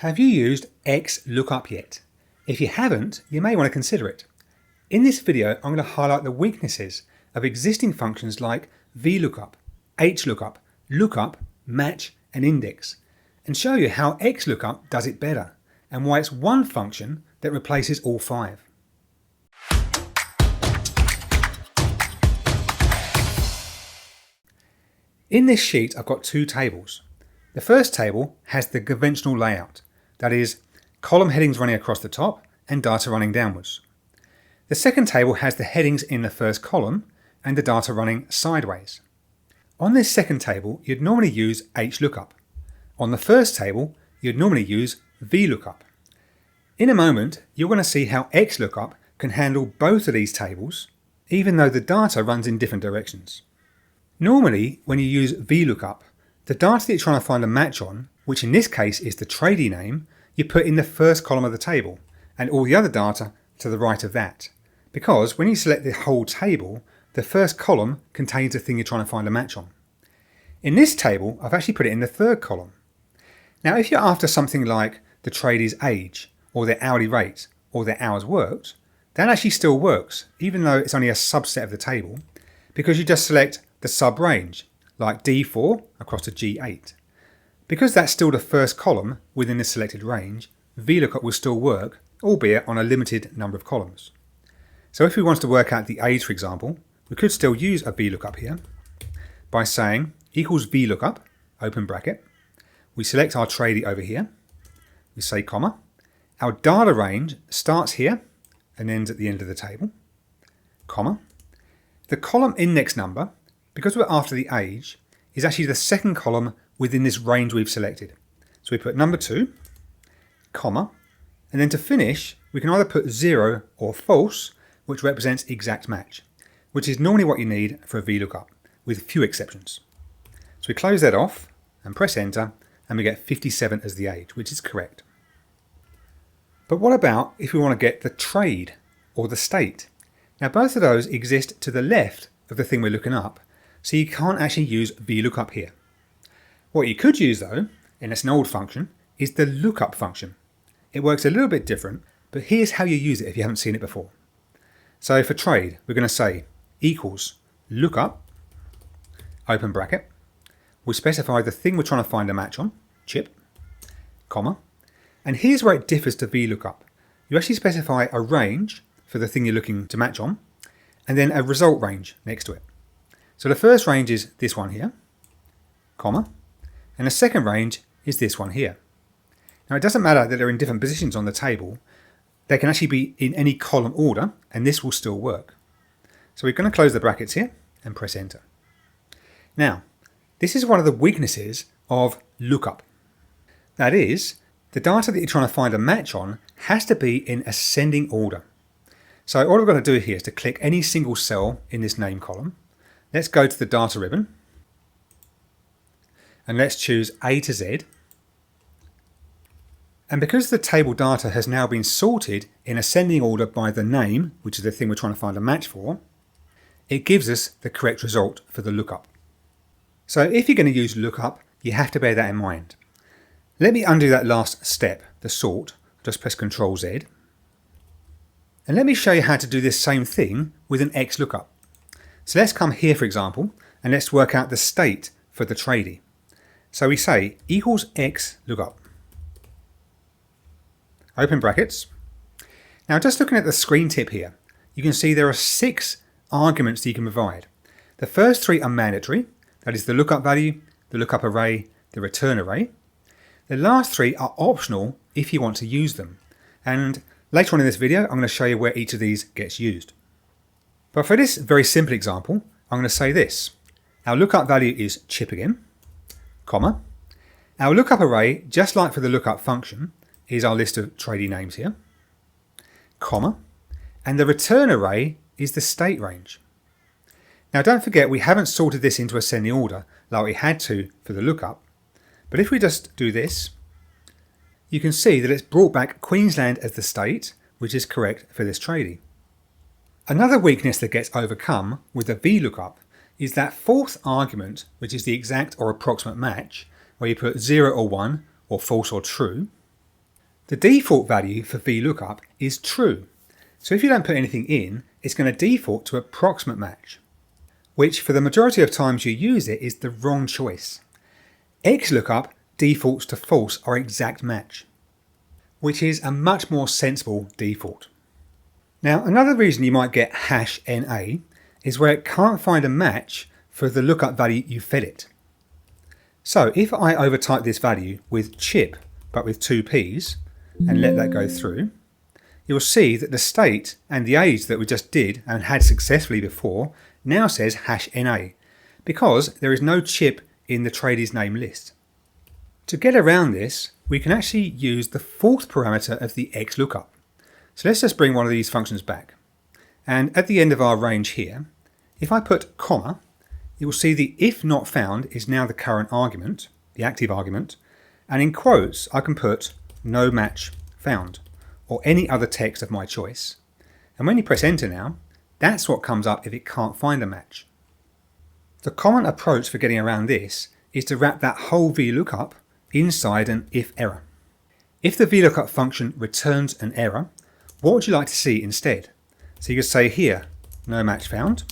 Have you used XLOOKUP yet? If you haven't, you may want to consider it. In this video, I'm going to highlight the weaknesses of existing functions like VLOOKUP, HLOOKUP, LOOKUP, match, and index, and show you how XLOOKUP does it better, and why it's one function that replaces all five. In this sheet, I've got two tables. The first table has the conventional layout, that is, column headings running across the top and data running downwards. The second table has the headings in the first column and the data running sideways. On this second table, you'd normally use HLOOKUP. On the first table, you'd normally use VLOOKUP. In a moment, you're going to see how XLOOKUP can handle both of these tables, even though the data runs in different directions. Normally, when you use VLOOKUP, the data that you're trying to find a match on, which in this case is the tradie name, you put in the first column of the table, and all the other data to the right of that. Because when you select the whole table, the first column contains the thing you're trying to find a match on. In this table, I've actually put it in the third column. Now, if you're after something like the tradie's age, or their hourly rate, or their hours worked, that actually still works, even though it's only a subset of the table, because you just select the sub-range, like D4 across to G8. Because that's still the first column within the selected range, VLOOKUP will still work, albeit on a limited number of columns. So if we wanted to work out the age, for example, we could still use a VLOOKUP here by saying equals VLOOKUP, open bracket. We select our tradie over here. We say comma. Our data range starts here and ends at the end of the table, comma. The column index number, because we're after the age, is actually the second column within this range we've selected. So we put number 2, comma, and then to finish, we can either put 0 or false, which represents exact match, which is normally what you need for a VLOOKUP, with few exceptions. So we close that off and press enter, and we get 57 as the age, which is correct. But what about if we want to get the trade or the state? Now both of those exist to the left of the thing we're looking up, so you can't actually use VLOOKUP here. What you could use though, and it's an old function, is the LOOKUP function. It works a little bit different, but here's how you use it if you haven't seen it before. So for trade, we're going to say equals LOOKUP, open bracket. We specify the thing we're trying to find a match on, chip, comma. And here's where it differs to VLOOKUP. You actually specify a range for the thing you're looking to match on, and then a result range next to it. So the first range is this one here, comma, and the second range is this one here. Now it doesn't matter that they're in different positions on the table, they can actually be in any column order, and this will still work. So we're going to close the brackets here and press enter. Now, this is one of the weaknesses of LOOKUP. That is, the data that you're trying to find a match on has to be in ascending order. So all we're going to do here is to click any single cell in this name column. Let's go to the data ribbon and let's choose A to Z. And because the table data has now been sorted in ascending order by the name, which is the thing we're trying to find a match for, it gives us the correct result for the lookup. So if you're going to use lookup, you have to bear that in mind. Let me undo that last step, the sort. Just press Ctrl Z. And let me show you how to do this same thing with an XLOOKUP. So let's come here, for example, and let's work out the state for the tradie. So we say equals XLOOKUP. Open brackets. Now just looking at the screen tip here, you can see there are 6 arguments that you can provide. The first 3 are mandatory, that is the lookup value, the lookup array, the return array. The last 3 are optional if you want to use them. And later on in this video, I'm going to show you where each of these gets used. But for this very simple example, I'm going to say this. Our lookup value is chip again, comma. Our lookup array, just like for the lookup function, is our list of tradie names here, comma. And the return array is the state range. Now don't forget, we haven't sorted this into ascending order like we had to for the lookup. But if we just do this, you can see that it's brought back Queensland as the state, which is correct for this tradie. Another weakness that gets overcome with the VLOOKUP is that fourth argument, which is the exact or approximate match, where you put 0 or 1 or false or true. The default value for VLOOKUP is true. So if you don't put anything in, it's going to default to approximate match, which for the majority of times you use it is the wrong choice. XLOOKUP defaults to false or exact match, which is a much more sensible default. Now, another reason you might get #NA is where it can't find a match for the lookup value you fed it. So if I overtype this value with chip, but with 2 P's, and let that go through, you'll see that the state and the age that we just did and had successfully before now says #NA, because there is no chip in the tradie's name list. To get around this, we can actually use the fourth parameter of the XLOOKUP. So let's just bring one of these functions back. And at the end of our range here, if I put comma, you will see the if not found is now the current argument, the active argument, and in quotes I can put no match found, or any other text of my choice. And when you press enter now, that's what comes up if it can't find a match. The common approach for getting around this is to wrap that whole VLOOKUP inside an if error. If the VLOOKUP function returns an error, what would you like to see instead? So you could say here, no match found,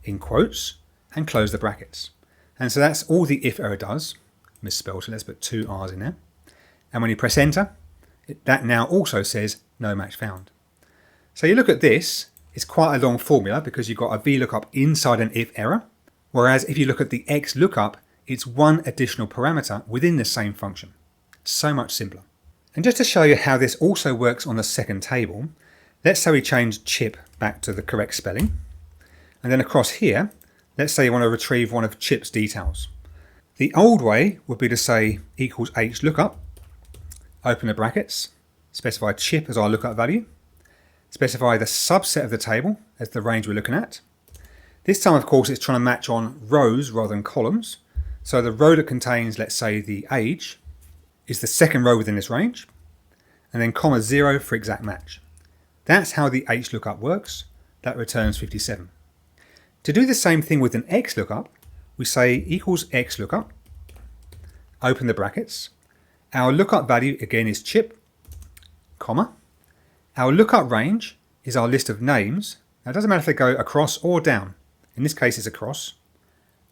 in quotes, and close the brackets. And so that's all the if error does. Misspelled, so let's put 2 R's in there. And when you press enter, that now also says no match found. So you look at this, it's quite a long formula because you've got a VLOOKUP inside an if error, whereas if you look at the XLOOKUP, it's one additional parameter within the same function. So much simpler. And just to show you how this also works on the second table, let's say we change chip back to the correct spelling. And then across here, let's say you want to retrieve one of chip's details. The old way would be to say equals HLOOKUP, open the brackets, specify chip as our lookup value, specify the subset of the table as the range we're looking at. This time, of course, it's trying to match on rows rather than columns. So the row that contains, let's say, the age is the second row within this range, and then comma 0 for exact match. That's how the HLOOKUP works. That returns 57. To do the same thing with an XLOOKUP, we say equals XLOOKUP, open the brackets. Our lookup value again is chip, comma. Our lookup range is our list of names. Now it doesn't matter if they go across or down. In this case it's across,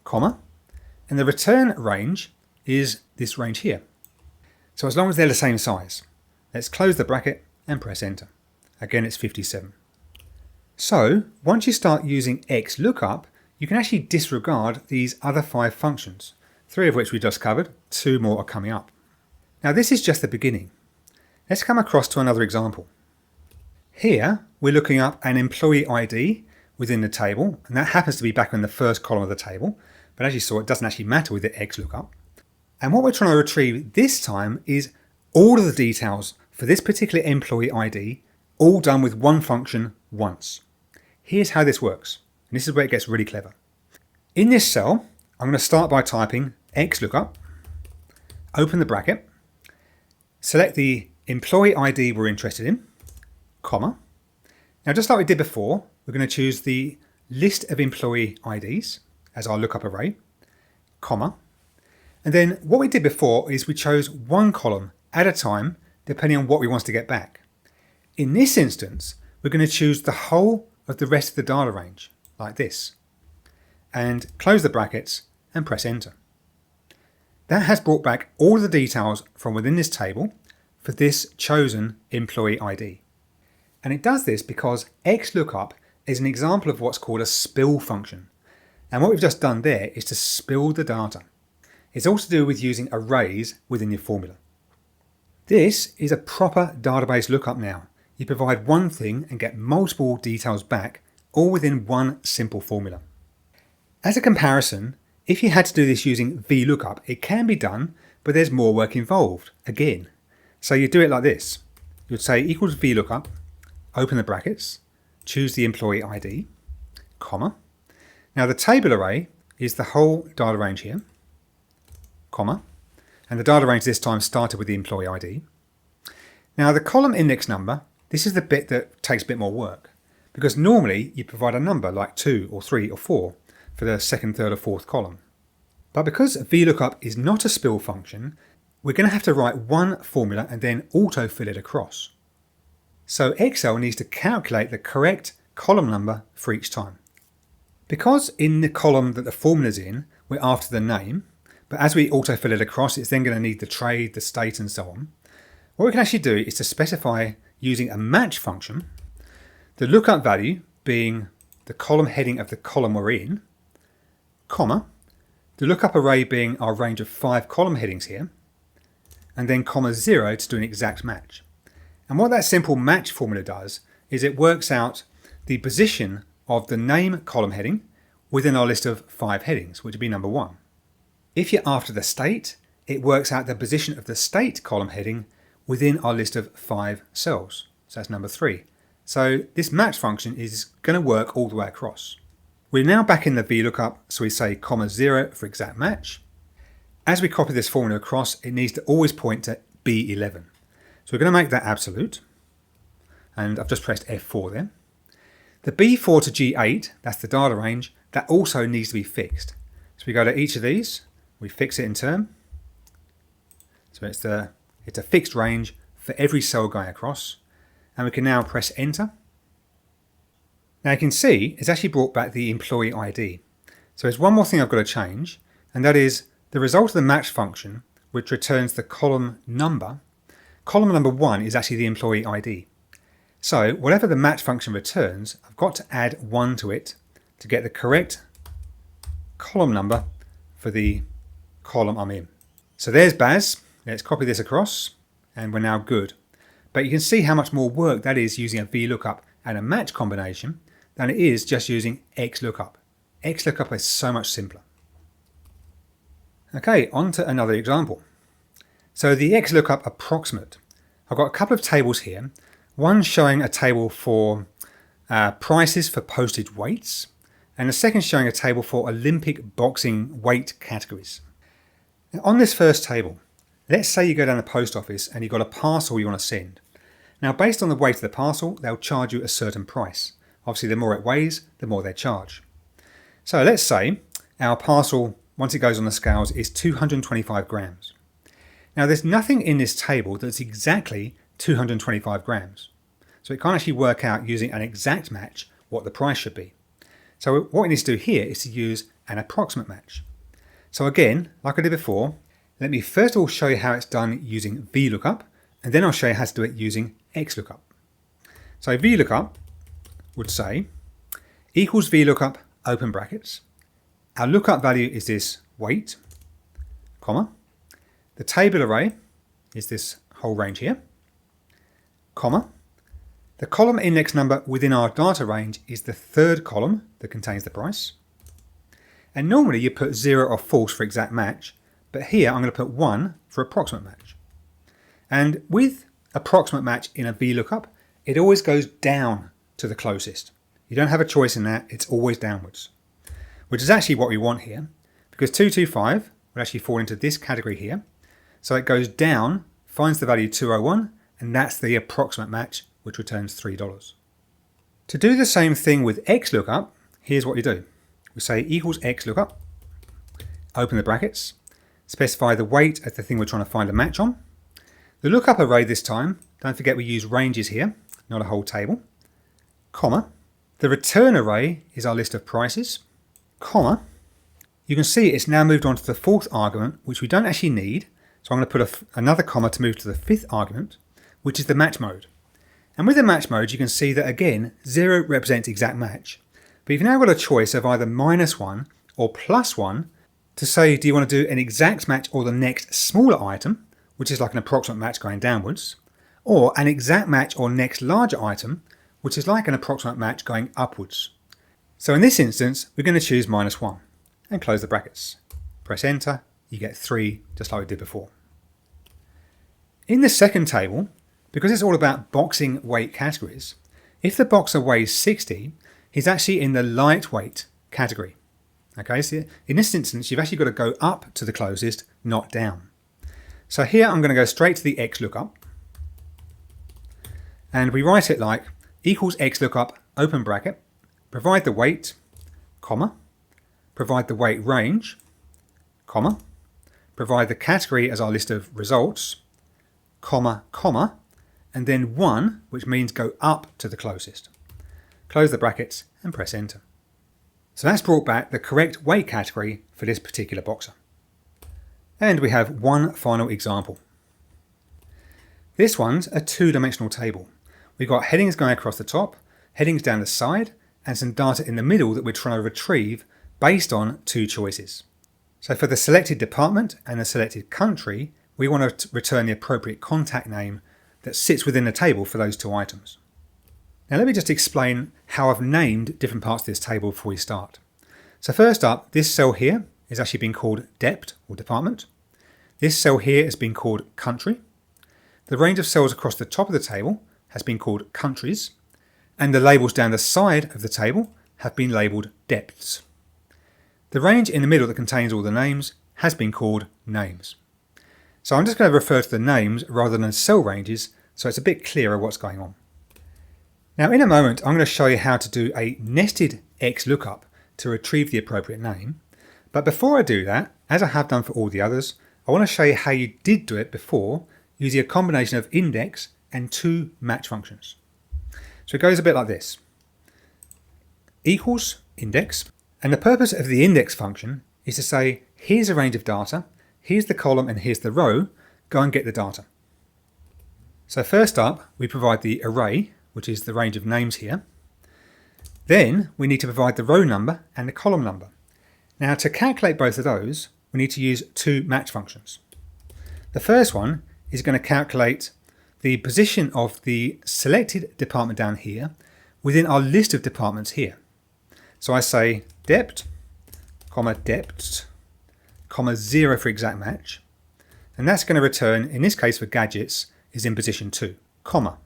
comma. And the return range is this range here. So as long as they're the same size, let's close the bracket and press enter. Again, it's 57. So once you start using XLOOKUP, you can actually disregard these other 5 functions, 3 of which we just covered, 2 more are coming up. Now this is just the beginning. Let's come across to another example. Here we're looking up an employee ID within the table, and that happens to be back in the first column of the table, but as you saw it doesn't actually matter with the XLOOKUP. And what we're trying to retrieve this time is all of the details for this particular employee ID, all done with one function once. Here's how this works, and this is where it gets really clever. In this cell, I'm going to start by typing XLOOKUP, open the bracket, select the employee ID we're interested in, comma. Now just like we did before, we're going to choose the list of employee IDs as our lookup array, comma. And then what we did before is we chose one column at a time depending on what we want to get back. In this instance, we're going to choose the whole of the rest of the data range, like this, and close the brackets and press enter. That has brought back all the details from within this table for this chosen employee ID. And it does this because XLOOKUP is an example of what's called a spill function. And what we've just done there is to spill the data. It's all to do with using arrays within your formula. This is a proper database lookup now. You provide one thing and get multiple details back, all within one simple formula. As a comparison, if you had to do this using VLOOKUP, it can be done, but there's more work involved, again. So you do it like this. You'd say equals VLOOKUP, open the brackets, choose the employee ID, comma. Now the table array is the whole data range here, comma. And the data range this time started with the employee ID. Now the column index number, this is the bit that takes a bit more work, because normally you provide a number like 2 or 3 or 4 for the second, third or fourth column. But because VLOOKUP is not a spill function, we're going to have to write one formula and then autofill it across. So Excel needs to calculate the correct column number for each time. Because in the column that the formula is in, we're after the name, but as we autofill it across, it's then going to need the trade, the state, and so on. What we can actually do is to specify using a match function, the lookup value being the column heading of the column we're in, comma, the lookup array being our range of 5 column headings here, and then comma 0 to do an exact match. And what that simple match formula does is it works out the position of the name column heading within our list of 5 headings, which would be number 1. If you're after the state, it works out the position of the state column heading within our list of 5 cells. So that's number 3. So this match function is going to work all the way across. We're now back in the VLOOKUP, so we say comma 0 for exact match. As we copy this formula across, it needs to always point to B11. So we're going to make that absolute. And I've just pressed F4 there. The B4 to G8, that's the data range, that also needs to be fixed. So we go to each of these, we fix it in turn. So it's a fixed range for every cell going across. And we can now press enter. Now you can see it's actually brought back the employee ID. So there's one more thing I've got to change, and that is the result of the match function, which returns the column number. Column number 1 is actually the employee ID. So whatever the match function returns, I've got to add 1 to it to get the correct column number for the column I'm in. So there's Baz. Let's copy this across, and we're now good. But you can see how much more work that is using a VLOOKUP and a match combination than it is just using XLOOKUP. XLOOKUP is so much simpler. Okay, on to another example. So the XLOOKUP Approximate. I've got a couple of tables here. One showing a table for prices for postage weights, and the second showing a table for Olympic boxing weight categories. Now on this first table, let's say you go down the post office and you've got a parcel you want to send. Now based on the weight of the parcel, they'll charge you a certain price. Obviously the more it weighs, the more they charge. So let's say our parcel, once it goes on the scales, is 225 grams. Now there's nothing in this table that's exactly 225 grams. So it can't actually work out using an exact match what the price should be. So what we need to do here is to use an approximate match. So again, like I did before, let me first of all show you how it's done using VLOOKUP, and then I'll show you how to do it using XLOOKUP. So VLOOKUP would say equals VLOOKUP open brackets. Our lookup value is this weight, comma. The table array is this whole range here, comma. The column index number within our data range is the third column that contains the price. And normally you put 0 or false for exact match, but here I'm going to put 1 for approximate match. And with approximate match in a VLOOKUP, it always goes down to the closest. You don't have a choice in that, it's always downwards. Which is actually what we want here, because 225 would actually fall into this category here. So it goes down, finds the value 201, and that's the approximate match, which returns $3. To do the same thing with XLOOKUP, here's what we do. We say equals XLOOKUP, open the brackets, specify the weight as the thing we're trying to find a match on. The lookup array this time, don't forget we use ranges here, not a whole table, comma. The return array is our list of prices, comma. You can see it's now moved on to the fourth argument, which we don't actually need. So I'm going to put another comma to move to the fifth argument, which is the match mode. And with the match mode, you can see that again, 0 represents exact match. But you've now got a choice of either -1 or +1 to say, do you want to do an exact match or the next smaller item, which is like an approximate match going downwards, or an exact match or next larger item, which is like an approximate match going upwards. So in this instance, we're going to choose -1 and close the brackets. Press enter, you get 3, just like we did before. In the second table, because it's all about boxing weight categories, if the boxer weighs 60, he's actually in the lightweight category. Okay, so in this instance, you've actually got to go up to the closest, not down. So here I'm going to go straight to the XLOOKUP, and we write it like equals XLOOKUP, open bracket, provide the weight, comma, provide the weight range, comma, provide the category as our list of results, comma, comma, and then 1, which means go up to the closest. Close the brackets and press enter. So that's brought back the correct weight category for this particular boxer. And we have one final example. This one's a two-dimensional table. We've got headings going across the top, headings down the side, and some data in the middle that we're trying to retrieve based on two choices. So for the selected department and the selected country, we want to return the appropriate contact name that sits within the table for those two items. Now let me just explain how I've named different parts of this table before we start. So first up, this cell here is actually being called Dept or Department. This cell here has been called Country. The range of cells across the top of the table has been called Countries, and the labels down the side of the table have been labelled Depths. The range in the middle that contains all the names has been called Names. So I'm just going to refer to the names rather than cell ranges so it's a bit clearer what's going on. Now in a moment I'm going to show you how to do a nested XLOOKUP to retrieve the appropriate name, but before I do that, as I have done for all the others, I want to show you how you did do it before using a combination of index and two match functions. So it goes a bit like this. Equals index, and the purpose of the index function is to say here's a range of data, here's the column and here's the row, go and get the data. So first up we provide the array, which is the range of names here. Then we need to provide the row number and the column number. Now to calculate both of those we need to use two match functions. The first one is going to calculate the position of the selected department down here within our list of departments here. So I say dept, comma dept, comma 0 for exact match, and that's going to return, in this case for gadgets, is in position 2, comma.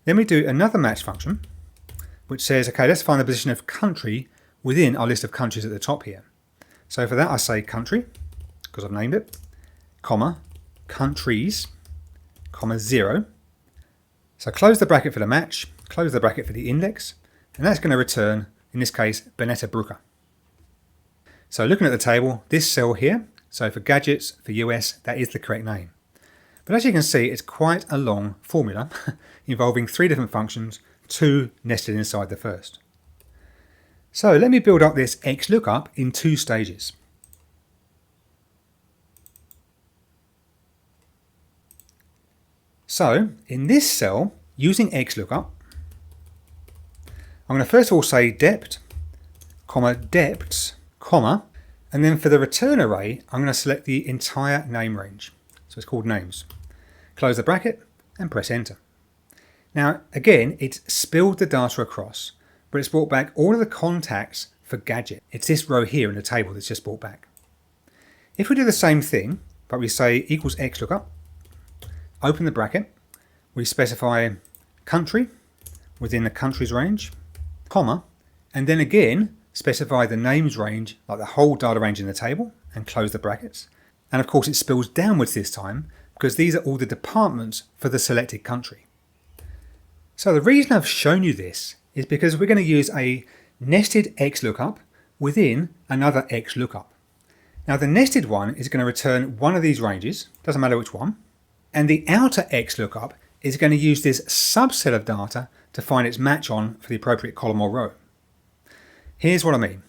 Then we do another match function which says, okay, let's find the position of country within our list of countries at the top here. So for that I say country, because I've named it, comma, countries, comma 0. So close the bracket for the match, close the bracket for the index, and that's going to return, in this case, Benetta Brooker. So looking at the table, this cell here, so for gadgets, for US, that is the correct name. But as you can see, it's quite a long formula involving 3 different functions, 2 nested inside the first. So let me build up this XLOOKUP in 2 stages. So in this cell, using XLOOKUP, I'm going to first of all say dept, comma depts, comma, and then for the return array, I'm going to select the entire name range. So it's called names. Close the bracket and press enter. Now again, it's spilled the data across, but it's brought back all of the contacts for gadget. It's this row here in the table that's just brought back. If we do the same thing, but we say equals XLOOKUP, open the bracket, we specify country within the countries range, comma, and then again specify the names range, like the whole data range in the table, and close the brackets. And of course it spills downwards this time because these are all the departments for the selected country. So the reason I've shown you this is because we're going to use a nested XLOOKUP within another XLOOKUP. Now the nested one is going to return one of these ranges, doesn't matter which one, and the outer XLOOKUP is going to use this subset of data to find its match on for the appropriate column or row. Here's what I mean.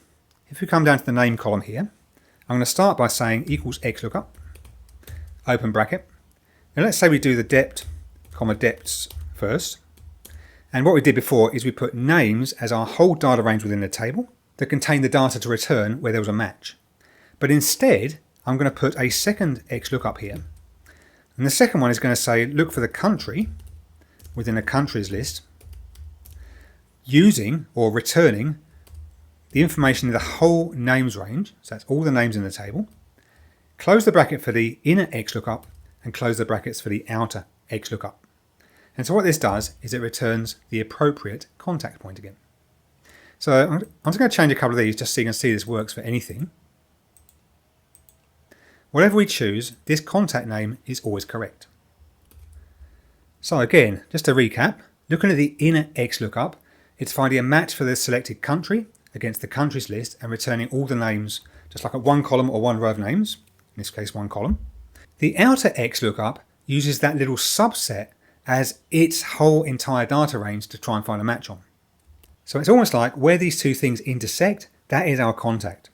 If we come down to the name column here, I'm going to start by saying equals XLOOKUP, open bracket. Now let's say we do the dept, comma depts first. And what we did before is we put names as our whole data range within the table that contain the data to return where there was a match. But instead, I'm going to put a second XLOOKUP here. And the second one is going to say look for the country within the countries list using or returning the information in the whole names range, so that's all the names in the table, close the bracket for the inner XLOOKUP and close the brackets for the outer XLOOKUP. And so what this does is it returns the appropriate contact point again. So I'm just going to change a couple of these just so you can see this works for anything. Whatever we choose, this contact name is always correct. So again, just to recap, looking at the inner XLOOKUP, it's finding a match for the selected country against the countries list and returning all the names, just like a one column or one row of names, in this case one column. The outer XLOOKUP uses that little subset as its whole entire data range to try and find a match on. So it's almost like where these two things intersect, that is our contact.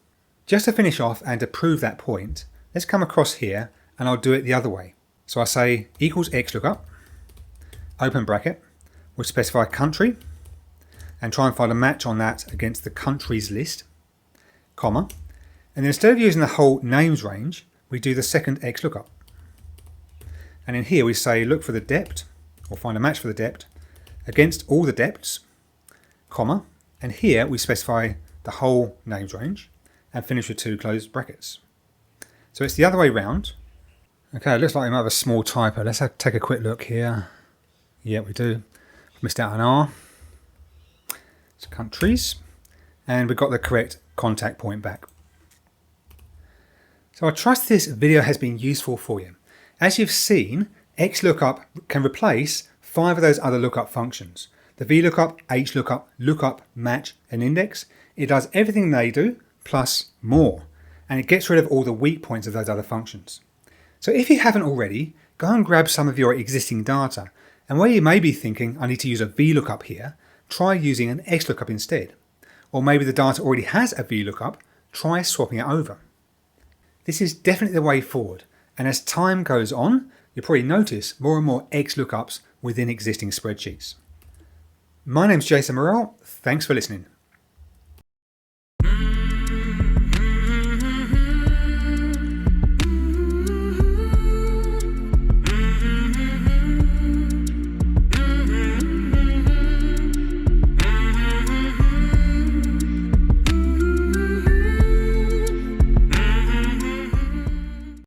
Just to finish off and to prove that point, let's come across here and I'll do it the other way. So I say equals XLOOKUP, open bracket, we'll specify country and try and find a match on that against the countries list, comma, and then instead of using the whole names range, we do the second XLOOKUP. And in here we say look for the depth, or find a match for the depth, against all the depths, comma, and here we specify the whole names range and finish with two closed brackets. So it's the other way round. Okay, it looks like we might have a small typo. Let's take a quick look here. Yeah, we do. Missed out an R. It's countries. And we've got the correct contact point back. So I trust this video has been useful for you. As you've seen, XLOOKUP can replace 5 of those other lookup functions. The VLOOKUP, HLOOKUP, LOOKUP, match, and index. It does everything they do, plus more. And it gets rid of all the weak points of those other functions. So if you haven't already, go and grab some of your existing data. And where you may be thinking, I need to use a VLOOKUP here, try using an XLOOKUP instead. Or maybe the data already has a VLOOKUP, try swapping it over. This is definitely the way forward. And as time goes on, you'll probably notice more and more XLOOKUPs within existing spreadsheets. My name's JasonMorrell. Thanks for listening.